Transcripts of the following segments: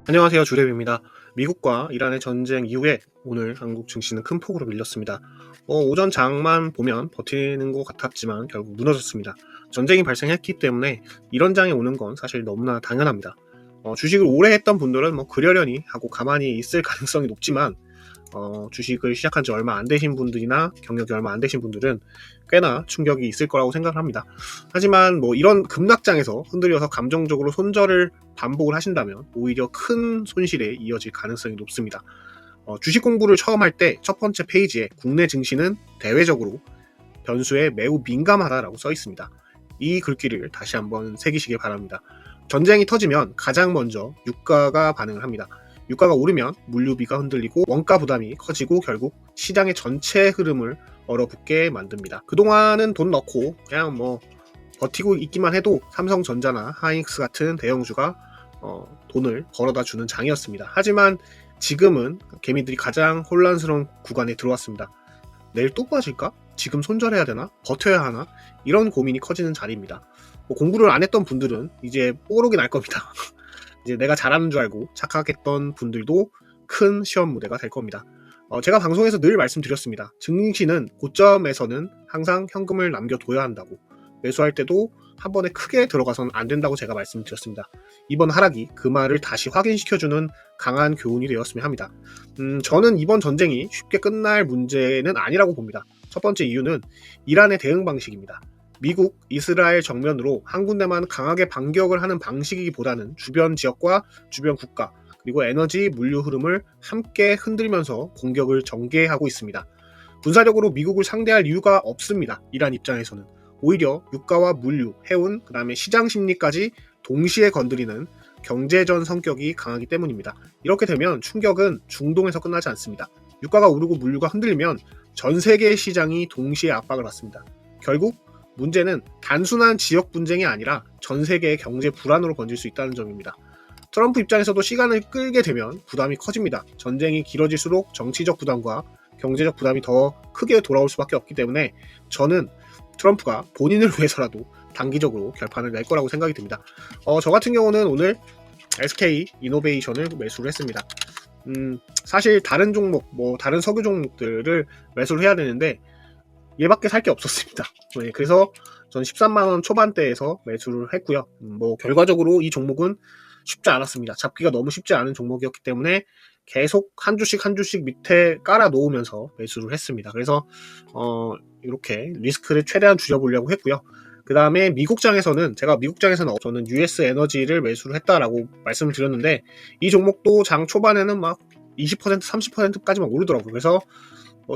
안녕하세요. 주랩입니다. 미국과 이란의 전쟁 이후에 오늘 한국 증시는 큰 폭으로 밀렸습니다. 오전 장만 보면 버티는 것 같았지만 결국 무너졌습니다. 전쟁이 발생했기 때문에 이런 장이 오는 건 사실 너무나 당연합니다. 주식을 오래 했던 분들은 그러려니 하고 가만히 있을 가능성이 높지만 주식을 시작한 지 얼마 안 되신 분들이나 경력이 얼마 안 되신 분들은 꽤나 충격이 있을 거라고 생각을 합니다. 하지만 이런 급락장에서 흔들려서 감정적으로 손절을 반복을 하신다면 오히려 큰 손실에 이어질 가능성이 높습니다. 주식 공부를 처음 할 때 첫 번째 페이지에 국내 증시는 대외적으로 변수에 매우 민감하다라고 써 있습니다. 이 글귀를 다시 한번 새기시길 바랍니다. 전쟁이 터지면 가장 먼저 유가가 반응을 합니다. 유가가 오르면 물류비가 흔들리고 원가 부담이 커지고 결국 시장의 전체 흐름을 얼어붙게 만듭니다. 그동안은 돈 넣고 그냥 버티고 있기만 해도 삼성전자나 하이닉스 같은 대형주가 돈을 벌어다 주는 장이었습니다. 하지만 지금은 개미들이 가장 혼란스러운 구간에 들어왔습니다. 내일 또 빠질까? 지금 손절해야 되나? 버텨야 하나? 이런 고민이 커지는 자리입니다. 공부를 안 했던 분들은 이제 뽀록이 날 겁니다. 이제 내가 잘하는 줄 알고 착각했던 분들도 큰 시험 무대가 될 겁니다. 제가 방송에서 늘 말씀드렸습니다. 증시는 고점에서는 항상 현금을 남겨둬야 한다고, 매수할 때도 한 번에 크게 들어가서는 안 된다고 제가 말씀드렸습니다. 이번 하락이 그 말을 다시 확인시켜주는 강한 교훈이 되었으면 합니다. 저는 이번 전쟁이 쉽게 끝날 문제는 아니라고 봅니다. 첫 번째 이유는 이란의 대응 방식입니다. 미국, 이스라엘 정면으로 한 군데만 강하게 반격을 하는 방식이기보다는 주변 지역과 주변 국가, 그리고 에너지, 물류 흐름을 함께 흔들면서 공격을 전개하고 있습니다. 군사력으로 미국을 상대할 이유가 없습니다. 이란 입장에서는. 오히려 유가와 물류, 해운, 그 다음에 시장 심리까지 동시에 건드리는 경제전 성격이 강하기 때문입니다. 이렇게 되면 충격은 중동에서 끝나지 않습니다. 유가가 오르고 물류가 흔들리면 전 세계 시장이 동시에 압박을 받습니다. 결국 문제는 단순한 지역 분쟁이 아니라 전 세계의 경제 불안으로 번질 수 있다는 점입니다. 트럼프 입장에서도 시간을 끌게 되면 부담이 커집니다. 전쟁이 길어질수록 정치적 부담과 경제적 부담이 더 크게 돌아올 수밖에 없기 때문에 저는 트럼프가 본인을 위해서라도 단기적으로 결판을 낼 거라고 생각이 듭니다. 저 같은 경우는 오늘 SK 이노베이션을 매수를 했습니다. 사실 다른 종목, 다른 석유 종목들을 매수를 해야 되는데 얘밖에 살 게 없었습니다. 네, 그래서 전 13만원 초반대에서 매수를 했고요. 결과적으로 이 종목은 쉽지 않았습니다. 잡기가 너무 쉽지 않은 종목이었기 때문에 계속 한 주씩 한 주씩 밑에 깔아 놓으면서 매수를 했습니다. 그래서 이렇게 리스크를 최대한 줄여보려고 했고요. 그 다음에 미국장에서는 저는 US 에너지를 매수를 했다라고 말씀을 드렸는데 이 종목도 장 초반에는 20% 30%까지 오르더라고요. 그래서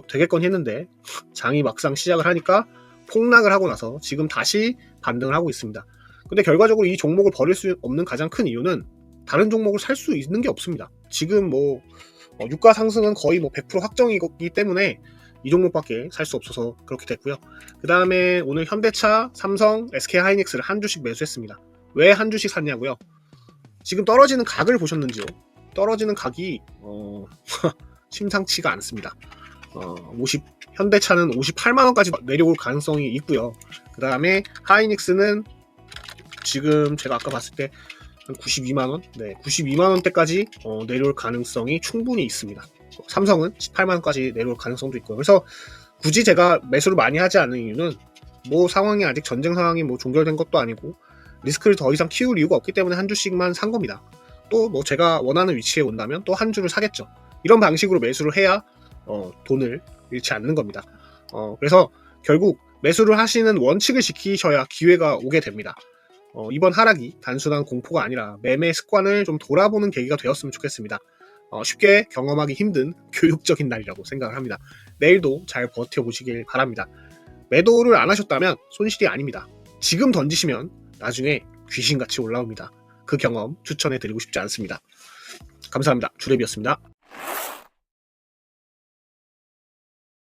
되겠건 했는데 장이 막상 시작을 하니까 폭락을 하고 나서 지금 다시 반등을 하고 있습니다. 근데 결과적으로 이 종목을 버릴 수 없는 가장 큰 이유는 다른 종목을 살 수 있는 게 없습니다. 지금 유가 상승은 거의 100% 확정이기 때문에 이 종목밖에 살 수 없어서 그렇게 됐고요. 그 다음에 오늘 현대차, 삼성, SK 하이닉스를 한 주씩 매수했습니다. 왜 한 주씩 샀냐고요? 지금 떨어지는 각을 보셨는지요? 떨어지는 각이 심상치가 않습니다. 현대차는 58만원까지 내려올 가능성이 있고요. 그 다음에 하이닉스는 지금 제가 아까 봤을 때 92만원? 네, 92만원대까지 내려올 가능성이 충분히 있습니다. 삼성은 18만원까지 내려올 가능성도 있고요. 그래서 굳이 제가 매수를 많이 하지 않는 이유는 상황이 아직 전쟁 상황이 종결된 것도 아니고 리스크를 더 이상 키울 이유가 없기 때문에 한 주씩만 산 겁니다. 또 제가 원하는 위치에 온다면 또 한 주를 사겠죠. 이런 방식으로 매수를 해야 돈을 잃지 않는 겁니다. 그래서 결국 매수를 하시는 원칙을 지키셔야 기회가 오게 됩니다. 이번 하락이 단순한 공포가 아니라 매매 습관을 좀 돌아보는 계기가 되었으면 좋겠습니다. 쉽게 경험하기 힘든 교육적인 날이라고 생각을 합니다. 내일도 잘 버텨보시길 바랍니다. 매도를 안 하셨다면 손실이 아닙니다. 지금 던지시면 나중에 귀신같이 올라옵니다. 그 경험 추천해드리고 싶지 않습니다. 감사합니다. 주랩이었습니다.